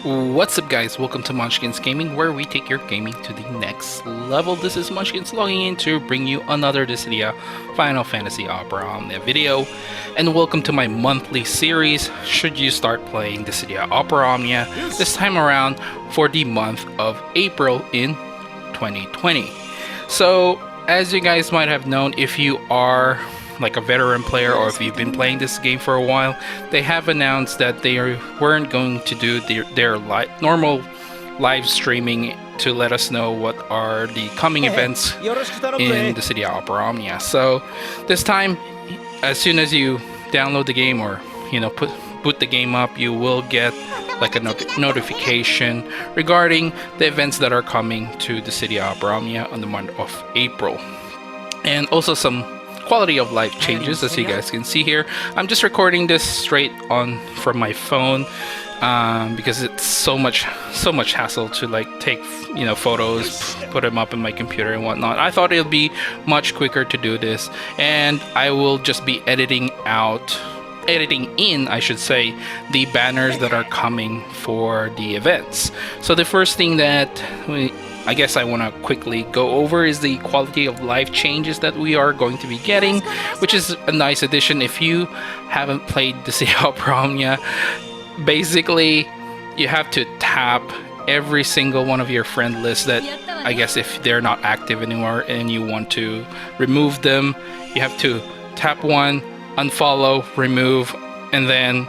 What's up guys, welcome to Munchkins Gaming, where we take your gaming to the next level. This is Munchkins logging in to bring you another Dissidia Final Fantasy Opera Omnia video. And welcome to my monthly series, should you start playing Dissidia Opera Omnia, this time around for the month of April in 2020. So, as you guys might have known, if you are like a veteran player or if you've been playing this game for a while, they have announced that they weren't going to do their normal live streaming to let us know what are the coming events in the Dissidia Opera Omnia. So this time, as soon as you download the game or boot the game up, you will get like a notification regarding the events that are coming to the Dissidia Opera Omnia on the month of April, and also some quality of life changes, as you guys can see here. I'm just recording this straight on from my phone because it's so much hassle to like take photos, put them up in my computer and whatnot. I thought it would be much quicker to do this, and I will just be editing in, I should say, the banners that are coming for the events. So the first thing that I guess I want to quickly go over is the quality of life changes that we are going to be getting, which is a nice addition. If you haven't played Dissidia Opera Omnia, basically you have to tap every single one of your friend lists that, I guess, if they're not active anymore and you want to remove them, you have to tap one, unfollow, remove, and then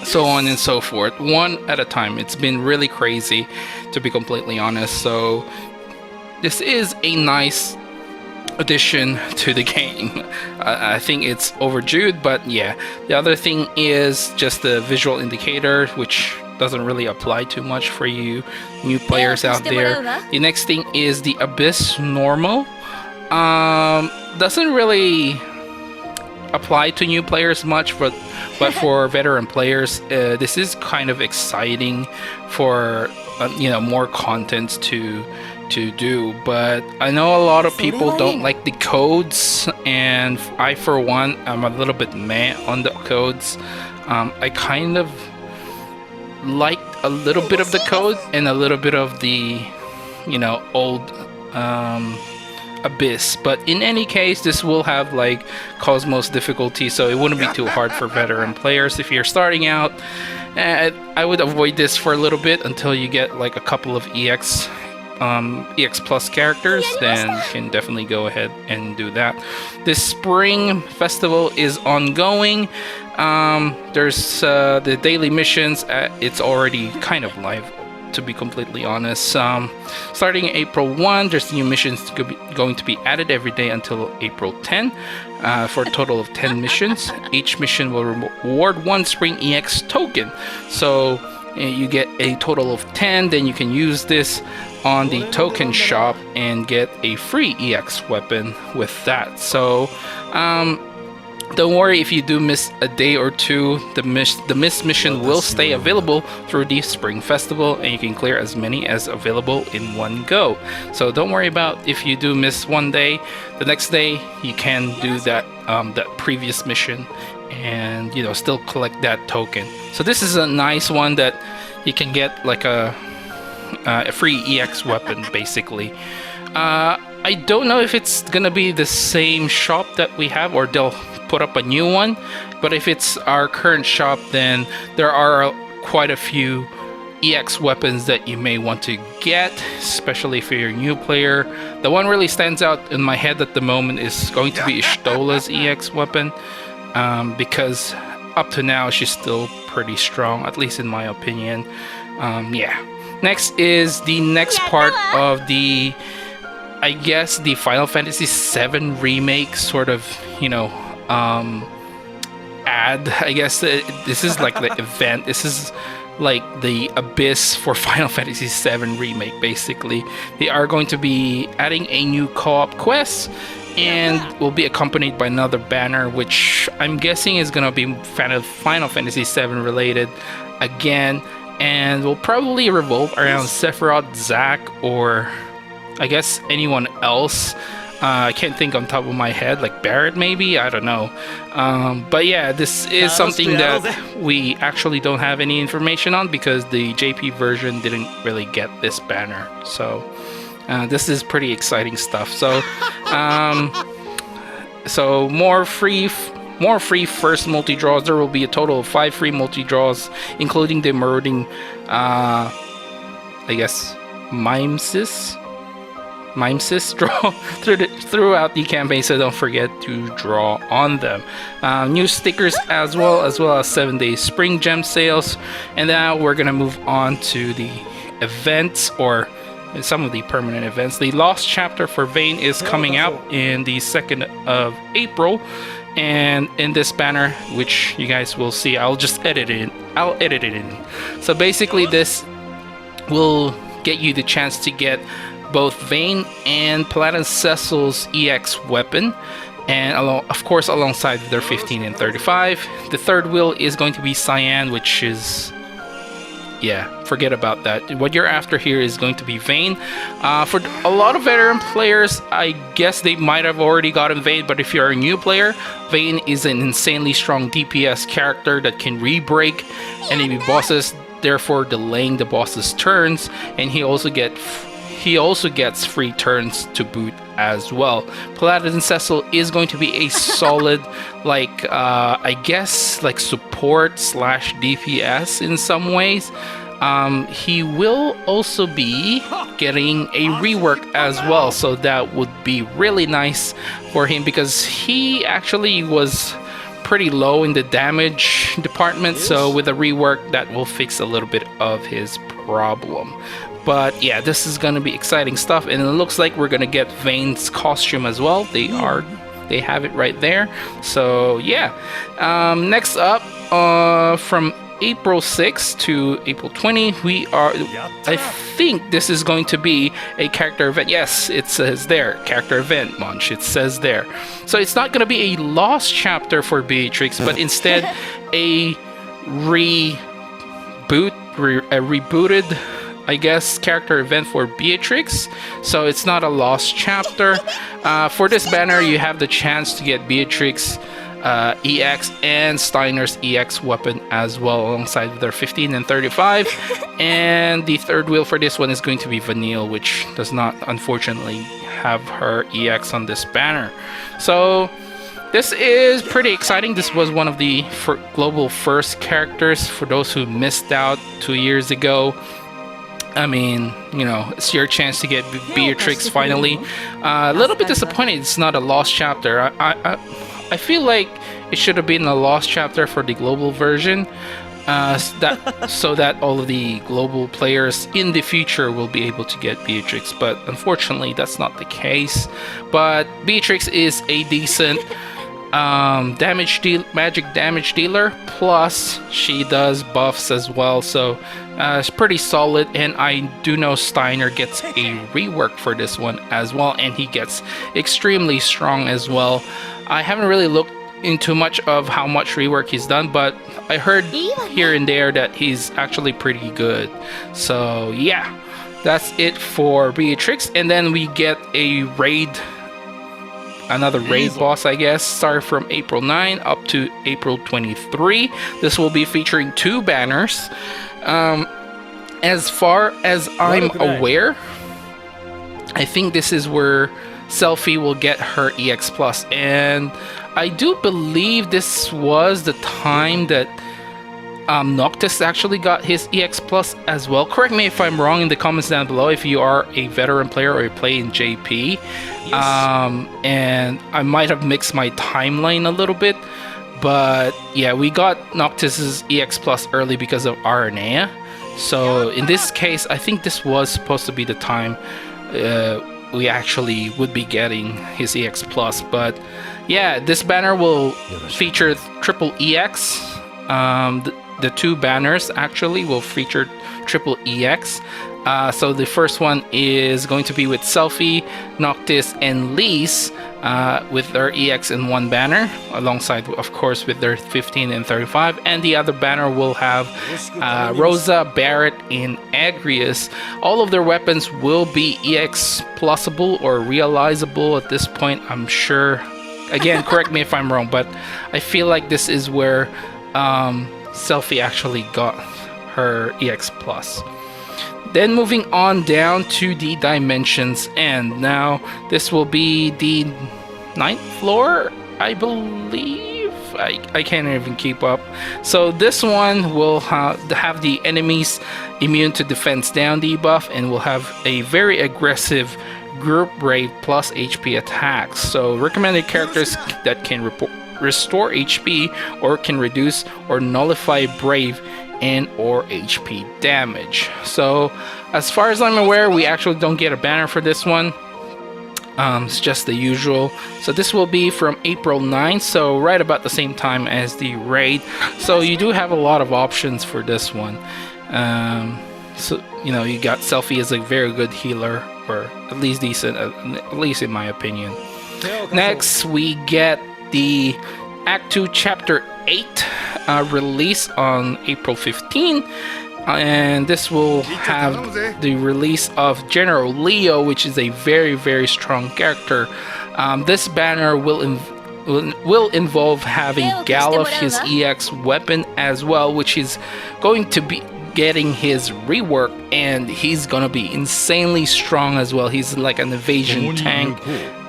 so on and so forth, one at a time. It's been really crazy, to be completely honest. So this is a nice addition to the game. I think it's overdue, but yeah. The other thing is just the visual indicator, which doesn't really apply too much for you new players out there. The next thing is the Abyss Normal. Doesn't really apply to new players much, but for veteran players, this is kind of exciting for more content to do. But I know a lot of people don't like the codes, and I for one am a little bit meh on the codes. I kind of like a little bit of the code and a little bit of the old Abyss, but in any case, this will have like Cosmos difficulty, so it wouldn't be too hard for veteran players. If you're starting out, I would avoid this for a little bit until you get like a couple of EX plus characters. Then you can definitely go ahead and do that. This spring festival is ongoing. There's the daily missions. It's already kind of live, to be completely honest. Starting April 1, there's new missions going to be added every day until April 10, for a total of 10 missions. Each mission will reward 1 Spring EX token. So you get a total of 10, then you can use this on the token shop and get a free EX weapon with that. So don't worry if you do miss a day or two. The missed mission will stay available through the Spring Festival, and you can clear as many as available in one go. So don't worry about if you do miss one day. The next day you can do that previous mission and still collect that token. So this is a nice one that you can get like a free EX weapon basically. I don't know if it's gonna be the same shop that we have or they'll put up a new one, but if it's our current shop, then there are quite a few EX weapons that you may want to get, especially if you're a new player. The one really stands out in my head at the moment is going to be Ishtola's EX weapon, because up to now she's still pretty strong, at least in my opinion. Yeah. Next is the next part of the, I guess, the Final Fantasy VII remake sort of, ad. I guess this is like the event. This is like the Abyss for Final Fantasy VII remake, basically. They are going to be adding a new co-op quest and will be accompanied by another banner, which I'm guessing is going to be Final Fantasy VII related again, and will probably revolve around Sephiroth, Zack, or I guess anyone else I can't think on top of my head, like Barrett maybe, I don't know. But yeah, this is something that we actually don't have any information on because the JP version didn't really get this banner. So this is pretty exciting stuff. So so more free first multi-draws. There will be a total of 5 free multi-draws, including the marauding I guess mimesis draw throughout the campaign, so don't forget to draw on them. New stickers as well as 7-day spring gem sales. And now we're gonna move on to the events, or some of the permanent events. The Lost Chapter for Vayne is coming out in the 2nd of April, and in this banner, which you guys will see, I'll edit it in. So basically this will get you the chance to get both Vayne and Paladin Cecil's EX weapon, and of course alongside their 15 and 35. The third wheel is going to be Cyan, which is, yeah, forget about that. What you're after here is going to be Vayne. For a lot of veteran players, I guess they might have already gotten Vayne, but if you're a new player, Vayne is an insanely strong DPS character that can re-break enemy bosses, therefore delaying the boss's turns, and he also gets free turns to boot as well. Paladin Cecil is going to be a solid, like I guess like support slash DPS in some ways. He will also be getting a rework as well, so that would be really nice for him because he actually was pretty low in the damage department, so with a rework that will fix a little bit of his problem. But yeah, this is gonna be exciting stuff, and it looks like we're gonna get Vayne's costume as well. They have it right there. So yeah, next up, from April 6th to April 20, I think this is going to be a character event. Yes, it says there, character event, Munch, it says there. So it's not going to be a lost chapter for Beatrix, but instead a rebooted, I guess, character event for Beatrix. So it's not a lost chapter. For this banner, you have the chance to get Beatrix EX and Steiner's EX weapon as well, alongside their 15 and 35. And the third wheel for this one is going to be Vanille, which does not unfortunately have her EX on this banner. So this is pretty exciting. This was one of the global first characters for those who missed out 2 years ago. I mean, you know, it's your chance to get Beatrix finally. A little bit disappointed it's not a lost chapter. I feel like it should have been a lost chapter for the global version, so that all of the global players in the future will be able to get Beatrix, but unfortunately that's not the case. But Beatrix is a decent magic damage dealer, plus she does buffs as well, so it's pretty solid. And I do know Steiner gets a rework for this one as well, and he gets extremely strong as well. I haven't really looked into much of how much rework he's done, but I heard here and there that he's actually pretty good. So yeah, that's it for Beatrix. And then we get a another raid boss, I guess, start from April 9 up to April 23. This will be featuring 2 banners. As far as I'm aware, I think this is where Selfie will get her EX Plus, and I do believe this was the time that Noctis actually got his EX Plus as well. Correct me if I'm wrong in the comments down below if you are a veteran player or you play in JP. Yes. And I might have mixed my timeline a little bit, but yeah, we got Noctis's EX Plus early because of Aranea. So in this case, I think this was supposed to be the time we actually would be getting his EX Plus. But yeah, this banner will feature triple EX. The 2 banners actually will feature triple EX. So the first one is going to be with Selfie, Noctis, and Lise with their EX in one banner, alongside, of course, with their 15 and 35. And the other banner will have Rosa, Barret, and Agrius. All of their weapons will be EX plusable or realizable at this point, I'm sure. Again, correct me if I'm wrong, but I feel like this is where Selfie actually got her EX plus. Then moving on down to the Dimensions End. Now, this will be the 9th floor, I believe. I can't even keep up. So this one will have the enemies immune to defense down debuff, and will have a very aggressive group brave plus HP attacks. So recommended characters that can restore HP or can reduce or nullify brave and or HP damage. So as far as I'm aware, we actually don't get a banner for this one. It's just the usual. So this will be from April 9th, so right about the same time as the raid. So you do have a lot of options for this one. So you know, you got Selfie as a very good healer, or at least decent, at least in my opinion. Next we get the Act 2 Chapter 8 release on April 15, and this will have the release of General Leo, which is a very strong character. This banner will involve having Galuf, his EX weapon, as well, which is going to be getting his rework, and he's gonna be insanely strong as well. He's like an evasion tank.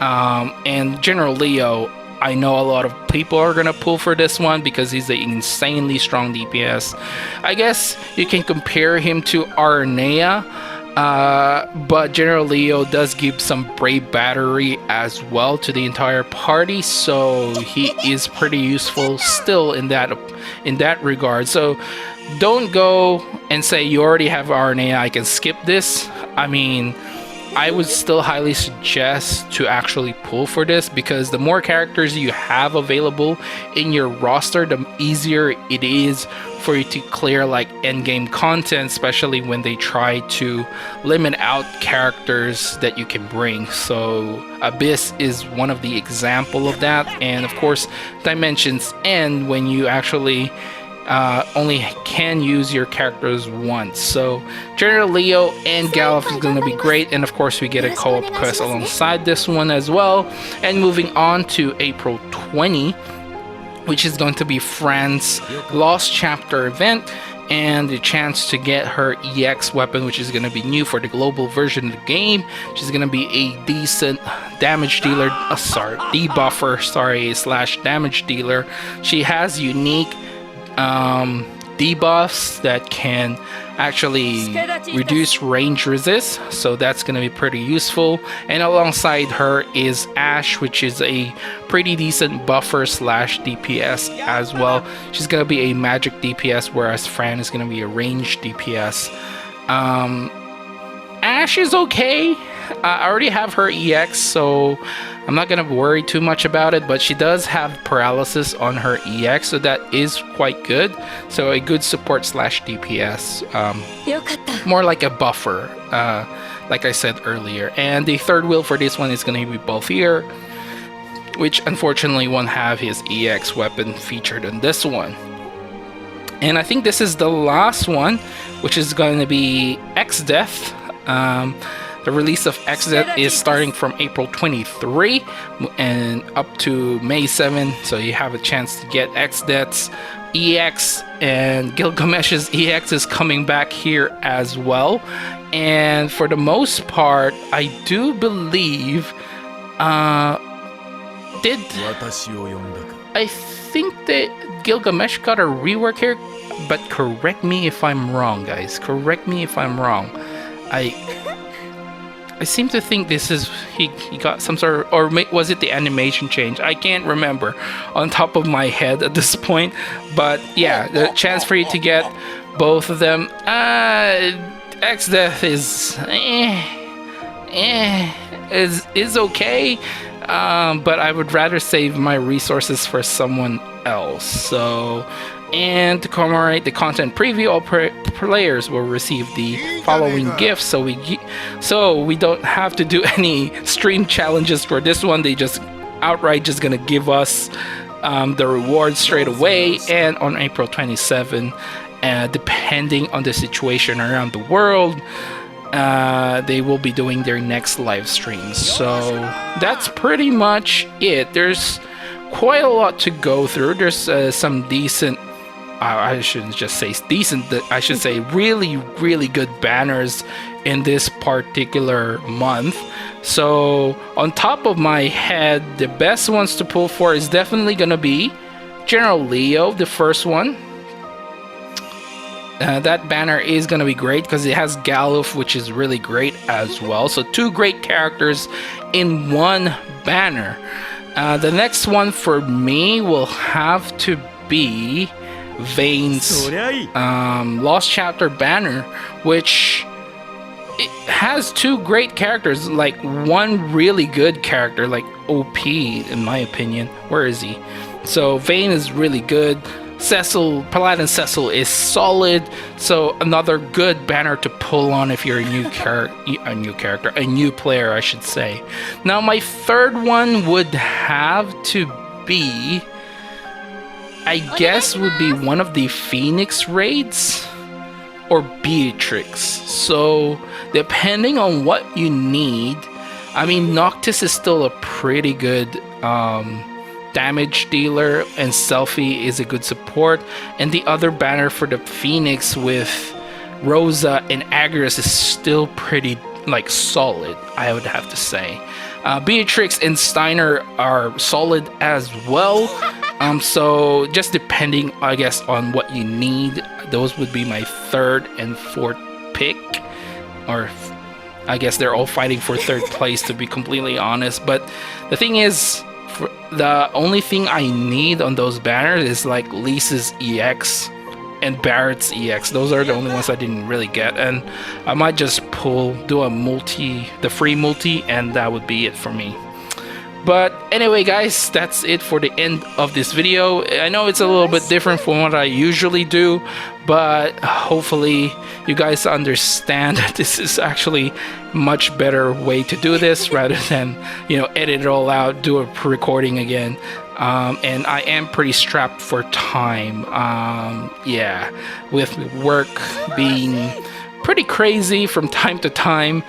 And General Leo, I know a lot of people are gonna pull for this one because he's an insanely strong DPS. I guess you can compare him to Arnea, but General Leo does give some brave battery as well to the entire party, so he is pretty useful still in that regard. So don't go and say you already have Arnea, I can skip this. I mean, I would still highly suggest to actually pull for this, because the more characters you have available in your roster, the easier it is for you to clear like endgame content, especially when they try to limit out characters that you can bring. So Abyss is one of the example of that, and of course Dimensions End when you actually only can use your characters once. So General Leo and Galuf is going to be great, and of course we get a co-op quest alongside this one as well. And moving on to April 20, which is going to be Fran's Lost Chapter event, and the chance to get her EX weapon, which is going to be new for the global version of the game. She's going to be a decent damage dealer, debuffer, slash damage dealer. She has unique debuffs that can actually reduce range resist, so that's going to be pretty useful. And alongside her is Ash, which is a pretty decent buffer slash DPS as well. She's going to be a magic DPS, whereas Fran is going to be a range DPS. Ash is okay. I already have her EX, so I'm not going to worry too much about it, but she does have paralysis on her EX, so that is quite good. So a good support slash DPS, more like a buffer, like I said earlier. And the third wheel for this one is going to be Balthier, which unfortunately won't have his EX weapon featured in this one. And I think this is the last one, which is going to be X-Death. The release of X-Death is starting from April 23 and up to May 7, so you have a chance to get X-Death's EX, and Gilgamesh's EX is coming back here as well. And for the most part, I do believe I think that Gilgamesh got a rework here, but correct me if I'm wrong, guys. Correct me if I'm wrong. I seem to think this is he got some sort of, or was it the animation change? I can't remember on top of my head at this point. But yeah, the chance for you to get both of them. X-Death is is okay, but I would rather save my resources for someone else. So And to commemorate the content preview, all players will receive the following gifts. So we don't have to do any stream challenges for this one. They just outright just gonna give us the rewards straight away. And on April 27, depending on the situation around the world, they will be doing their next live stream. So that's pretty much it. There's quite a lot to go through. There's some decent, I shouldn't just say decent, I should say really, really good banners in this particular month. So on top of my head, the best ones to pull for is definitely gonna be General Leo, the first one. That banner is gonna be great because it has Galuf, which is really great as well. So 2 great characters in one banner. The next one for me will have to be Vayne's Lost Chapter banner, which it has 2 great characters, like one really good character, like OP in my opinion. Where is he? So Vayne is really good. Paladin Cecil is solid. So another good banner to pull on if you're a new player, I should say. Now my third one would have to be, I guess, would be one of the Phoenix raids or Beatrix. So depending on what you need, I mean, Noctis is still a pretty good damage dealer, and Selfie is a good support, and the other banner for the Phoenix with Rosa and Agrius is still pretty like solid, I would have to say. Beatrix and Steiner are solid as well. So just depending, I guess, on what you need, those would be my third and fourth pick. Or I guess they're all fighting for third place, to be completely honest. But the thing is, the only thing I need on those banners is like Lisa's EX and Barrett's EX. Those are the only ones I didn't really get, and I might just do a the free multi, and that would be it for me. But anyway guys, that's it for the end of this video. I know it's a little bit different from what I usually do, but hopefully you guys understand that this is actually much better way to do this rather than, you know, edit it all out, do a pre-recording again. And I am pretty strapped for time. Yeah, with work being pretty crazy from time to time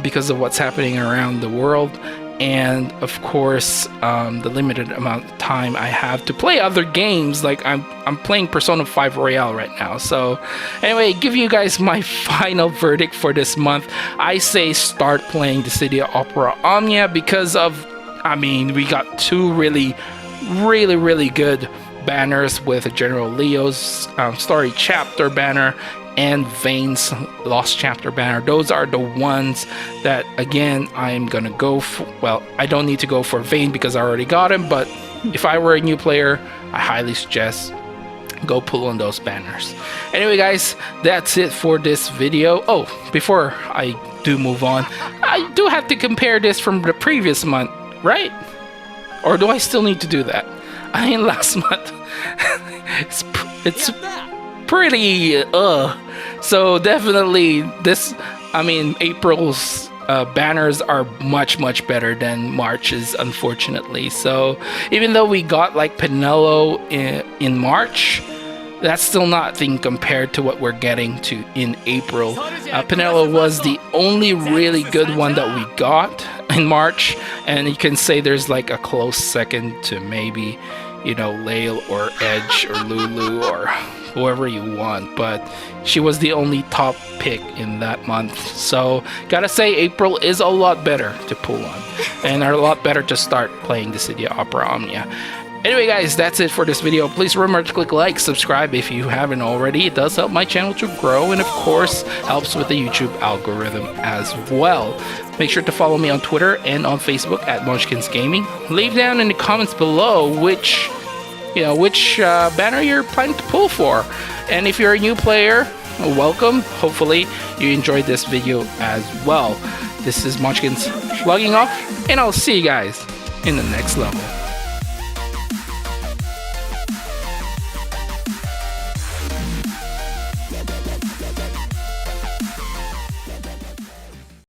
because of what's happening around the world. And of course, the limited amount of time I have to play other games. Like I'm playing Persona 5 Royale right now. So anyway, give you guys my final verdict for this month. I say start playing Dissidia Opera Omnia because of, I mean, we got 2 really good banners with General Leo's story chapter banner and Vayne's Lost Chapter banner. Those are the ones that, again, I'm gonna go for. Well, I don't need to go for Vayne because I already got him, but if I were a new player, I highly suggest go pull on those banners. Anyway guys, that's it for this video. Oh, before I do move on, I do have to compare this from the previous month, right? Or do I still need to do that? I mean, last month it's pretty so definitely this, I mean, April's banners are much better than March's, unfortunately. So even though we got like Penelo in March, that's still nothing compared to what we're getting to in April. Penelo was the only really good one that we got in March, and you can say there's like a close second to maybe, you know, Lael or Edge or Lulu or whoever you want, but she was the only top pick in that month. So gotta say, April is a lot better to pull on and a lot better to start playing Dissidia Opera Omnia. Anyway guys, that's it for this video. Please remember to click like, subscribe if you haven't already. It does help my channel to grow, and of course helps with the YouTube algorithm as well. Make sure to follow me on Twitter and on Facebook at Munchkins Gaming. Leave down in the comments below which banner you're planning to pull for. And if you're a new player, welcome. Hopefully you enjoyed this video as well. This is Munchkins logging off, and I'll see you guys in the next level.